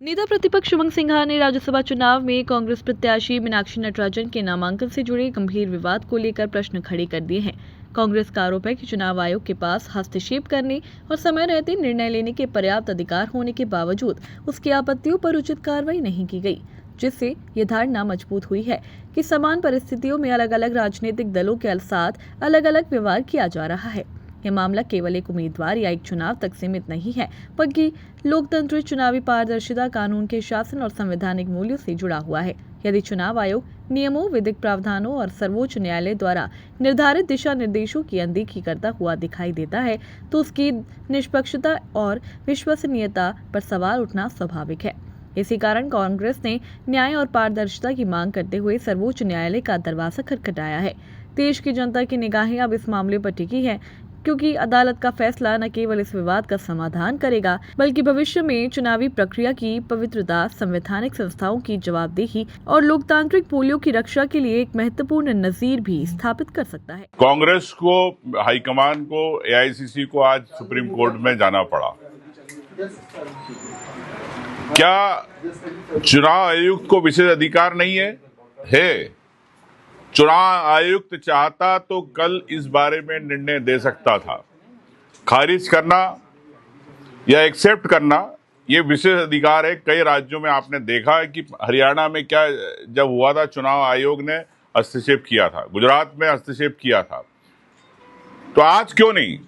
नेता प्रतिपक्ष उमंग सिंघार ने राज्यसभा चुनाव में कांग्रेस प्रत्याशी मीनाक्षी नटराजन के नामांकन से जुड़े गंभीर विवाद को लेकर प्रश्न खड़े कर दिए हैं। कांग्रेस का आरोप है कि चुनाव आयोग के पास हस्तक्षेप करने और समय रहते निर्णय लेने के पर्याप्त अधिकार होने के बावजूद उसकी आपत्तियों पर उचित कार्रवाई नहीं की गई, जिससे ये धारणा मजबूत हुई है कि समान परिस्थितियों में अलग अलग राजनीतिक दलों के साथ अलग अलग व्यवहार किया जा रहा है। यह मामला केवल एक उम्मीदवार या एक चुनाव तक सीमित नहीं है, बल्कि लोकतंत्र, चुनावी पारदर्शिता, कानून के शासन और संवैधानिक मूल्यों से जुड़ा हुआ है। यदि चुनाव आयोग नियमों, विधिक प्रावधानों और सर्वोच्च न्यायालय द्वारा निर्धारित दिशा निर्देशों की अनदेखी करता हुआ दिखाई देता है, तो उसकी निष्पक्षता और विश्वसनीयता पर सवाल उठना स्वाभाविक है। इसी कारण कांग्रेस ने न्याय और पारदर्शिता की मांग करते हुए सर्वोच्च न्यायालय का दरवाजा खटखटाया है। देश की जनता की निगाहें अब इस मामले पर टिकी हैं, क्योंकि अदालत का फैसला न केवल इस विवाद का समाधान करेगा, बल्कि भविष्य में चुनावी प्रक्रिया की पवित्रता, संवैधानिक संस्थाओं की जवाबदेही और लोकतांत्रिक मूल्यों की रक्षा के लिए एक महत्वपूर्ण नजीर भी स्थापित कर सकता है। कांग्रेस को, हाईकमान को, एआईसीसी को आज सुप्रीम कोर्ट में जाना पड़ा। क्या चुनाव आयुक्त को विशेष अधिकार नहीं है? चुनाव आयुक्त चाहता तो कल इस बारे में निर्णय दे सकता था। खारिज करना या एक्सेप्ट करना ये विशेष अधिकार है। कई राज्यों में आपने देखा है कि हरियाणा में क्या जब हुआ था, चुनाव आयोग ने हस्तक्षेप किया था, गुजरात में हस्तक्षेप किया था। तो आज क्यों नहीं?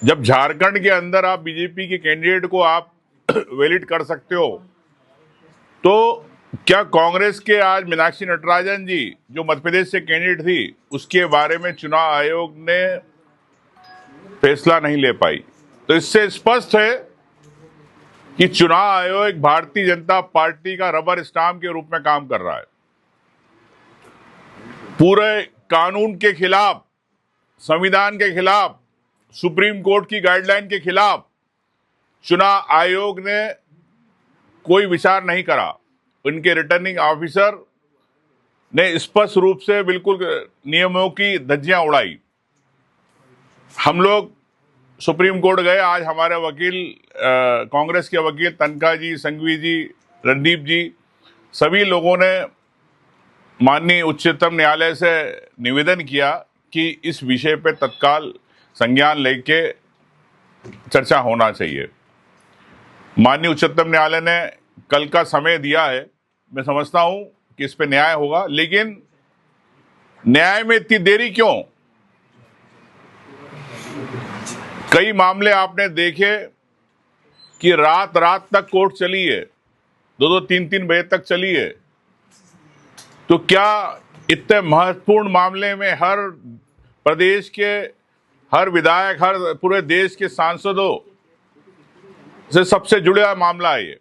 जब झारखंड के अंदर आप बीजेपी के कैंडिडेट को आप वैलिड कर सकते हो, तो क्या कांग्रेस के आज मीनाक्षी नटराजन जी जो मध्य प्रदेश से कैंडिडेट थी, उसके बारे में चुनाव आयोग ने फैसला नहीं ले पाई? तो इससे स्पष्ट है कि चुनाव आयोग एक भारतीय जनता पार्टी का रबर स्टाम्प के रूप में काम कर रहा है। पूरे कानून के खिलाफ, संविधान के खिलाफ, सुप्रीम कोर्ट की गाइडलाइन के खिलाफ चुनाव आयोग ने कोई विचार नहीं करा। उनके रिटर्निंग ऑफिसर ने स्पष्ट रूप से बिल्कुल नियमों की धज्जियां उड़ाई। हम लोग सुप्रीम कोर्ट गए। आज हमारे वकील, कांग्रेस के वकील तनखा जी, संघवी जी, रणदीप जी, सभी लोगों ने माननीय उच्चतम न्यायालय से निवेदन किया कि इस विषय पे तत्काल संज्ञान लेके चर्चा होना चाहिए। माननीय उच्चतम न्यायालय ने कल का समय दिया है। मैं समझता हूं कि इस पे न्याय होगा, लेकिन न्याय में इतनी देरी क्यों? कई मामले आपने देखे कि रात रात तक कोर्ट चली है, 2-2, 3-3 बजे तक चली है। तो क्या इतने महत्वपूर्ण मामले में हर प्रदेश के हर विधायक, हर पूरे देश के सांसदों से सबसे जुड़ा मामला है ये,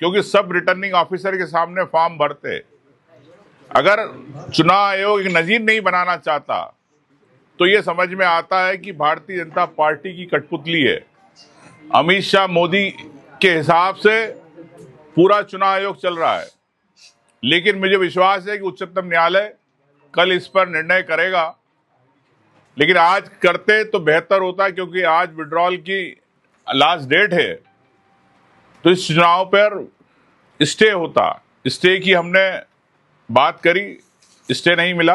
क्योंकि सब रिटर्निंग ऑफिसर के सामने फॉर्म भरते। अगर चुनाव आयोग एक नजीर नहीं बनाना चाहता, तो ये समझ में आता है कि भारतीय जनता पार्टी की कठपुतली है। अमित शाह, मोदी के हिसाब से पूरा चुनाव आयोग चल रहा है। लेकिन मुझे विश्वास है कि उच्चतम न्यायालय कल इस पर निर्णय करेगा, लेकिन आज करते तो बेहतर होता, क्योंकि आज विड्रॉल की लास्ट डेट है। तो इस चुनाव पर स्टे होता। स्टे की हमने बात करी, स्टे नहीं मिला।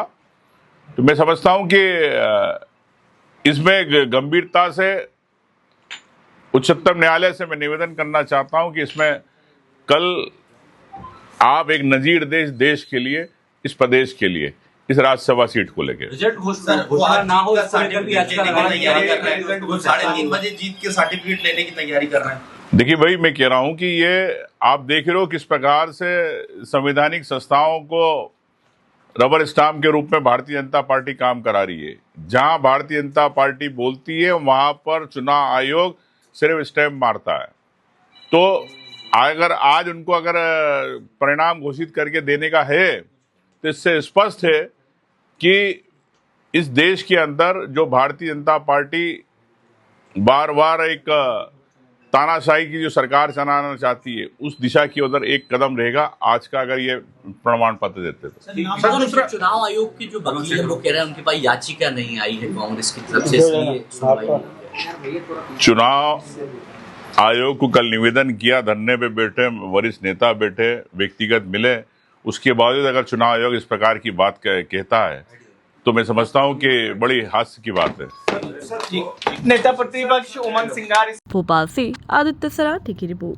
तो मैं समझता हूं कि इसमें गंभीरता से उच्चतम न्यायालय से मैं निवेदन करना चाहता हूं कि इसमें कल आप एक नजीर देश के लिए, इस प्रदेश के लिए, इस राज्यसभा सीट को लेकर रिजल्ट घोषणा ना हो, 3:30 बजे जीत के सर्टिफिकेट लेने की तैयारी कर रहे हैं। देखिए भाई, मैं कह रहा हूं कि ये आप देख रहे हो किस प्रकार से संवैधानिक संस्थाओं को रबर स्टाम्प के रूप में भारतीय जनता पार्टी काम करा रही है। जहां भारतीय जनता पार्टी बोलती है, वहां पर चुनाव आयोग सिर्फ स्टैम्प मारता है। तो अगर आज उनको अगर परिणाम घोषित करके देने का है, तो इससे स्पष्ट है कि इस देश के अंदर जो भारतीय जनता पार्टी बार बार एक तानाशाही की जो सरकार चलाना चाहती है, उस दिशा की उधर एक कदम रहेगा आज का, अगर ये प्रमाण पत्र देते तो। चुनाव आयोग की जो वकील है वो कह रहे हैं उनके पास याचिका नहीं आई है कांग्रेस की तरफ से, इसलिए सुनवाई नहीं। आयोग को कल निवेदन किया, धरने पे बैठे वरिष्ठ नेता बैठे, व्यक्तिगत मिले, उसके बावजूद अगर चुनाव आयोग इस प्रकार की बात कहता है तो मैं समझता हूं कि बड़ी हास्य की बात है। नेता प्रतिपक्ष उमंग सिंगार भोपाल से आदित्य सराठी की रिपोर्ट।